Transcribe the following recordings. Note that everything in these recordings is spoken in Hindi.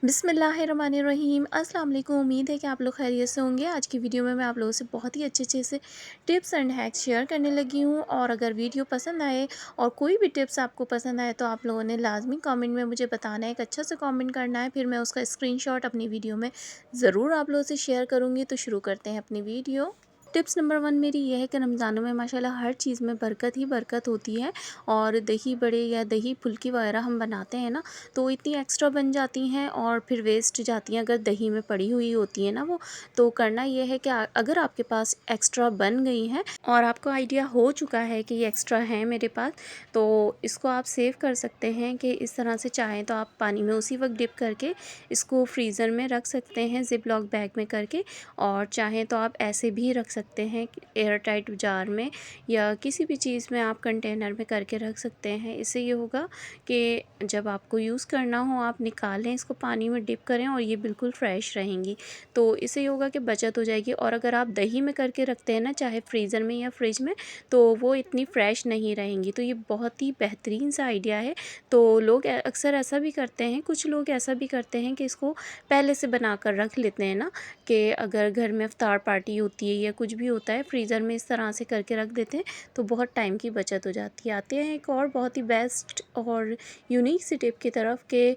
बिस्मिल्लाहिर्रहमानिर्रहीम। अस्सलाम वालेकुम। उम्मीद है कि आप लोग खैरियत से होंगे। आज की वीडियो में मैं आप लोगों से बहुत ही अच्छे से टिप्स एंड हैक्स शेयर करने लगी हूँ। और अगर वीडियो पसंद आए और कोई भी टिप्स आपको पसंद आए तो आप लोगों ने लाजमी कमेंट में मुझे बताना है, एक अच्छा सा कमेंट करना है, फिर मैं उसका स्क्रीनशॉट अपनी वीडियो में ज़रूर आप लोगों से शेयर करूँगी। तो शुरू करते हैं अपनी वीडियो। टिप्स नंबर 1 मेरी ये है कि रमज़ानों में माशाल्लाह हर चीज़ में बरकत ही बरकत होती है। और दही बड़े या दही फुल्की वगैरह हम बनाते हैं ना, तो इतनी एक्स्ट्रा बन जाती हैं और फिर वेस्ट जाती हैं अगर दही में पड़ी हुई होती है ना वो। तो करना ये है कि अगर आपके पास एक्स्ट्रा बन गई हैं और आपको आइडिया हो चुका है कि ये एक्स्ट्रा है मेरे पास, तो इसको आप सेव कर सकते हैं कि इस तरह से चाहें तो आप पानी में उसी वक्त डिप करके इसको फ्रीज़र में रख सकते हैं ज़िप लॉक बैग में करके। और चाहें तो आप ऐसे भी रख सकते हैं एयर टाइट जार में या किसी भी चीज़ में आप कंटेनर में करके रख सकते हैं। इससे ये होगा कि जब आपको यूज़ करना हो आप निकालें, इसको पानी में डिप करें और ये बिल्कुल फ्रेश रहेंगी। तो इससे ये होगा कि बचत हो जाएगी। और अगर आप दही में करके रखते हैं ना, चाहे फ्रीज़र में या फ्रिज में, तो वो इतनी फ्रेश नहीं रहेंगी। तो ये बहुत ही बेहतरीन सा आइडिया है। तो लोग अक्सर ऐसा भी करते हैं, कुछ लोग ऐसा भी करते हैं कि इसको पहले से बना कर रख लेते हैं ना, कि अगर घर में इफ्तार पार्टी होती है या कुछ भी होता है, फ्रीज़र में इस तरह से करके रख देते हैं तो बहुत टाइम की बचत हो जाती है। आते हैं एक और बहुत ही बेस्ट और यूनिक सी टिप की तरफ के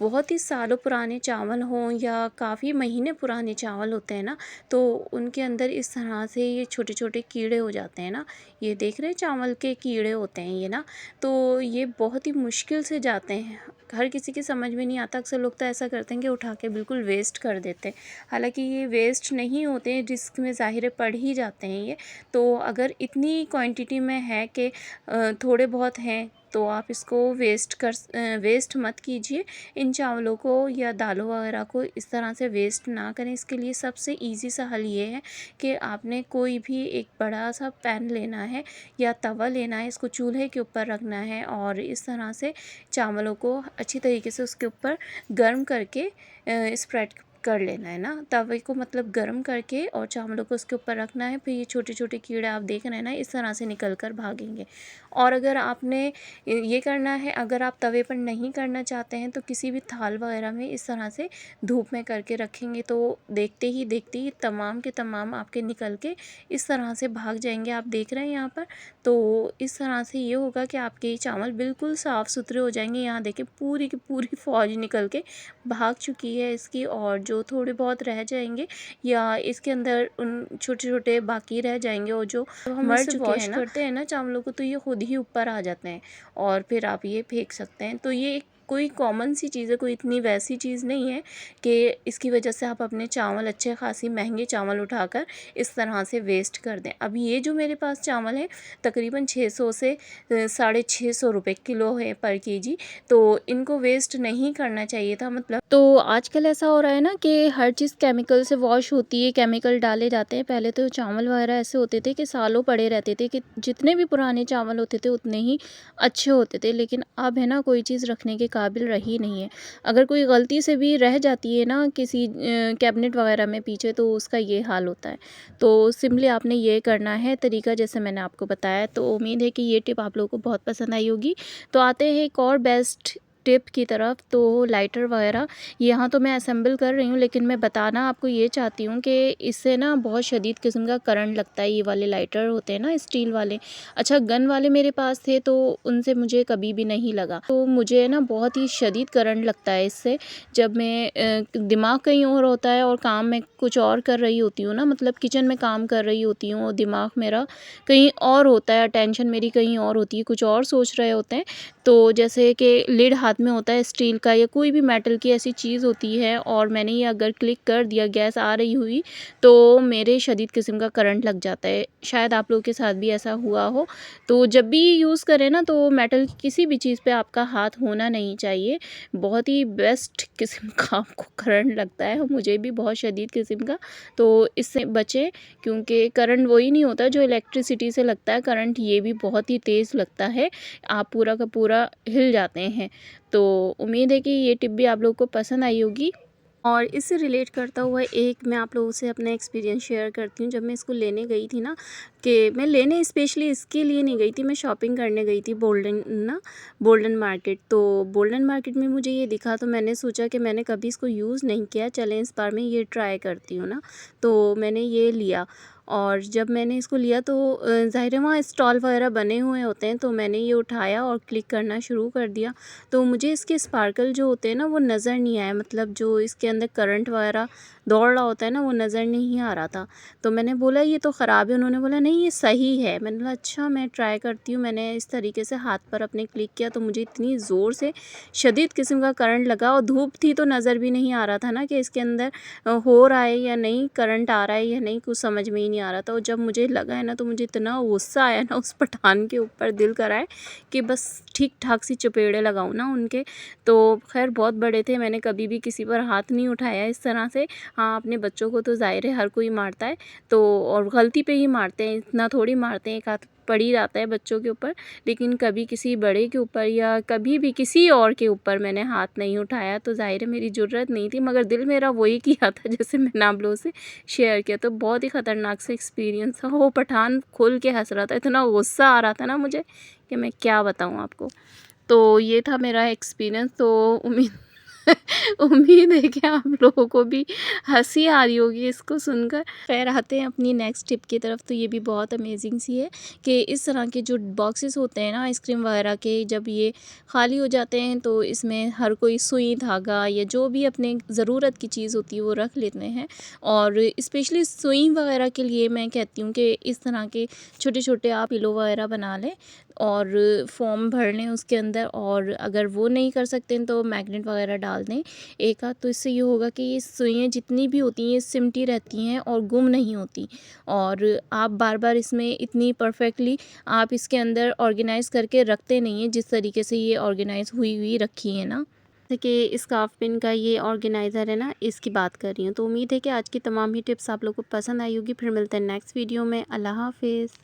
बहुत ही सालों पुराने चावल हों या काफ़ी महीने पुराने चावल होते हैं ना, तो उनके अंदर इस तरह से ये छोटे छोटे कीड़े हो जाते हैं ना। ये देख रहे हैं चावल के कीड़े होते हैं ये ना, तो ये बहुत ही मुश्किल से जाते हैं। हर किसी की समझ में नहीं आता। अक्सर लोग तो ऐसा करते हैं कि उठा के बिल्कुल वेस्ट कर देते हैं, हालांकि ये वेस्ट नहीं होते हैं, रिस्क में ज़ाहिर पड़ ही जाते हैं ये। तो अगर इतनी क्वांटिटी में है कि थोड़े बहुत हैं, तो आप इसको वेस्ट मत कीजिए। इन चावलों को या दालों वगैरह को इस तरह से वेस्ट ना करें। इसके लिए सबसे इजी सा हल ये है कि आपने कोई भी एक बड़ा सा पैन लेना है या तवा लेना है, इसको चूल्हे के ऊपर रखना है और इस तरह से चावलों को अच्छी तरीके से उसके ऊपर गर्म करके स्प्रेड कर लेना है ना, तवे को मतलब गर्म करके और चावलों को उसके ऊपर रखना है। फिर ये छोटे छोटे कीड़े आप देख रहे हैं ना, इस तरह से निकल कर भागेंगे। और अगर आपने ये करना है, अगर आप तवे पर नहीं करना चाहते हैं तो किसी भी थाल वगैरह में इस तरह से धूप में करके रखेंगे तो देखते ही तमाम के तमाम आपके निकल के इस तरह से भाग जाएंगे। आप देख रहे हैं यहाँ पर। तो इस तरह से ये होगा कि आपके चावल बिल्कुल साफ़ सुथरे हो जाएंगे। यहाँ देखें पूरी की पूरी फौज निकल के भाग चुकी है इसकी, और जो थोड़े बहुत रह जाएंगे या इसके अंदर उन छोटे छोटे बाकी रह जाएंगे और जो हम मर इसे चुके वॉश हैं ना। करते हैं ना चावलों को, तो ये खुद ही ऊपर आ जाते हैं और फिर आप ये फेंक सकते हैं। तो ये एक कोई कॉमन सी चीज़ है, कोई इतनी वैसी चीज़ नहीं है कि इसकी वजह से आप अपने चावल अच्छे खासी महंगे चावल उठाकर इस तरह से वेस्ट कर दें। अब ये जो मेरे पास चावल है तकरीबन 600 से 650 रुपये किलो है पर केजी, तो इनको वेस्ट नहीं करना चाहिए था। मतलब तो आजकल ऐसा हो रहा है ना कि हर चीज़ केमिकल से वॉश होती है, केमिकल डाले जाते हैं। पहले तो चावल वगैरह ऐसे होते थे कि सालों पड़े रहते थे, कि जितने भी पुराने चावल होते थे उतने ही अच्छे होते थे। लेकिन अब है ना, कोई चीज़ रखने के काबिल रही नहीं है। अगर कोई गलती से भी रह जाती है ना किसी कैबिनेट वगैरह में पीछे, तो उसका ये हाल होता है। तो सिंपली आपने ये करना है तरीका जैसे मैंने आपको बताया। तो उम्मीद है कि ये टिप आप लोगों को बहुत पसंद आई होगी। तो आते हैं एक और बेस्ट टिप की तरफ। तो लाइटर वगैरह यहाँ तो मैं असेंबल कर रही हूँ, लेकिन मैं बताना आपको ये चाहती हूँ कि इससे ना बहुत शदीद किस्म का करंट लगता है। ये वाले लाइटर होते हैं ना स्टील वाले, अच्छा गन वाले मेरे पास थे तो उनसे मुझे कभी भी नहीं लगा। तो मुझे ना बहुत ही शदीद करंट लगता है इससे। जब मैं दिमाग कहीं और होता है और काम में कुछ और कर रही होती हूँ ना, मतलब किचन में काम कर रही होती हूँ और दिमाग मेरा कहीं और होता है, टेंशन मेरी कहीं और होती है, कुछ और सोच रहे होते हैं। तो जैसे कि लिड हाथ में होता है स्टील का या कोई भी मेटल की ऐसी चीज़ होती है, और मैंने ये अगर क्लिक कर दिया, गैस आ रही हुई, तो मेरे शदीद किस्म का करंट लग जाता है। शायद आप लोगों के साथ भी ऐसा हुआ हो। तो जब भी यूज़ करें ना, तो मेटल किसी भी चीज़ पे आपका हाथ होना नहीं चाहिए। बहुत ही बेस्ट किस्म का आपको करंट लगता है, मुझे भी बहुत शदीद किस्म का। तो इससे बचें, क्योंकि करंट वही नहीं होता जो इलेक्ट्रिसिटी से लगता है, करंट ये भी बहुत ही तेज़ लगता है, आप पूरा का पूरा हिल जाते हैं। तो उम्मीद है कि ये टिप भी आप लोगों को पसंद आई होगी। और इससे रिलेट करता हुआ एक मैं आप लोगों से अपना एक्सपीरियंस शेयर करती हूँ। जब मैं इसको लेने गई थी ना, कि मैं लेने स्पेशली इसके लिए नहीं गई थी, मैं शॉपिंग करने गई थी बोल्डन मार्केट। तो बोल्डन मार्केट में मुझे ये दिखा, तो मैंने सोचा कि मैंने कभी इसको यूज़ नहीं किया, चलें इस बार मैं ये ट्राई करती हूँ ना। तो मैंने ये लिया, और जब मैंने इसको लिया तो ज़ाहिर है वहाँ स्टॉल वगैरह बने हुए होते हैं, तो मैंने ये उठाया और क्लिक करना शुरू कर दिया। तो मुझे इसके स्पार्कल जो होते हैं ना वो नज़र नहीं आया, मतलब जो इसके अंदर करंट वगैरह दौड़ रहा होता है ना वो नज़र नहीं आ रहा था। तो मैंने बोला ये तो ख़राब है, उन्होंने बोला नहीं ये सही है। मैंने बोला अच्छा मैं ट्राई करती हूँ। मैंने इस तरीके से हाथ पर अपने क्लिक किया, तो मुझे इतनी ज़ोर से शदीद किस्म का करंट लगा, और धूप थी तो नज़र भी नहीं आ रहा था ना कि इसके अंदर हो रहा है या नहीं, करंट आ रहा है या नहीं, कुछ समझ में ही नहीं आ रहा था। और जब मुझे लगा है ना, तो मुझे इतना गुस्सा आया ना उस पठान के ऊपर, दिल कराए कि बस ठीक ठाक सी चपेड़े लगाऊँ ना उनके। तो खैर बहुत बड़े थे, मैंने कभी भी किसी पर हाथ नहीं उठाया इस तरह से। हाँ, अपने बच्चों को तो ज़ाहिर है हर कोई मारता है, तो और गलती पे ही मारते हैं, इतना थोड़ी मारते हैं, एक हाथ पड़ ही जाता है बच्चों के ऊपर। लेकिन कभी किसी बड़े के ऊपर या कभी भी किसी और के ऊपर मैंने हाथ नहीं उठाया, तो ज़ाहिर है मेरी ज़रूरत नहीं थी, मगर दिल मेरा वही किया था जैसे मैंने आप लोगों से शेयर किया। तो बहुत ही ख़तरनाक सा एक्सपीरियंस था। वो पठान खुल के हँस रहा था, इतना गुस्सा आ रहा था ना मुझे कि मैं क्या बताऊँ आपको। तो ये था मेरा एक्सपीरियंस। तो उम्मीद उम्मीद है कि आप लोगों को भी हँसी आ रही होगी इसको सुनकर। खैर आते हैं अपनी नेक्स्ट टिप की तरफ। तो ये भी बहुत अमेजिंग सी है कि इस तरह के जो बॉक्सेस होते हैं ना आइसक्रीम वगैरह के, जब ये खाली हो जाते हैं तो इसमें हर कोई सुई धागा या जो भी अपने ज़रूरत की चीज़ होती है वो रख लेते हैं। और स्पेशली सुई वगैरह के लिए मैं कहती हूँ कि इस तरह के छोटे छोटे आप पिलो वगैरह बना लें और फॉर्म भर लें उसके अंदर, और अगर वो नहीं कर सकते हैं तो मैग्नेट वगैरह डाल दें एक आध। तो इससे ये होगा कि ये सुइयाँ जितनी भी होती हैं ये सिमटी रहती हैं और गुम नहीं होती, और आप बार बार इसमें इतनी परफेक्टली आप इसके अंदर ऑर्गेनाइज़ करके रखते नहीं हैं जिस तरीके से ये ऑर्गेनाइज़ हुई हुई रखी है ना। जैसे कि स्कार्फ पिन का ये ऑर्गेनाइज़र है ना, इसकी बात कर रही हूँ। तो उम्मीद है कि आज की तमाम ही टिप्स आप लोगों को पसंद आई होगी। फिर मिलते हैं नेक्स्ट वीडियो में। अल्लाह हाफिज़।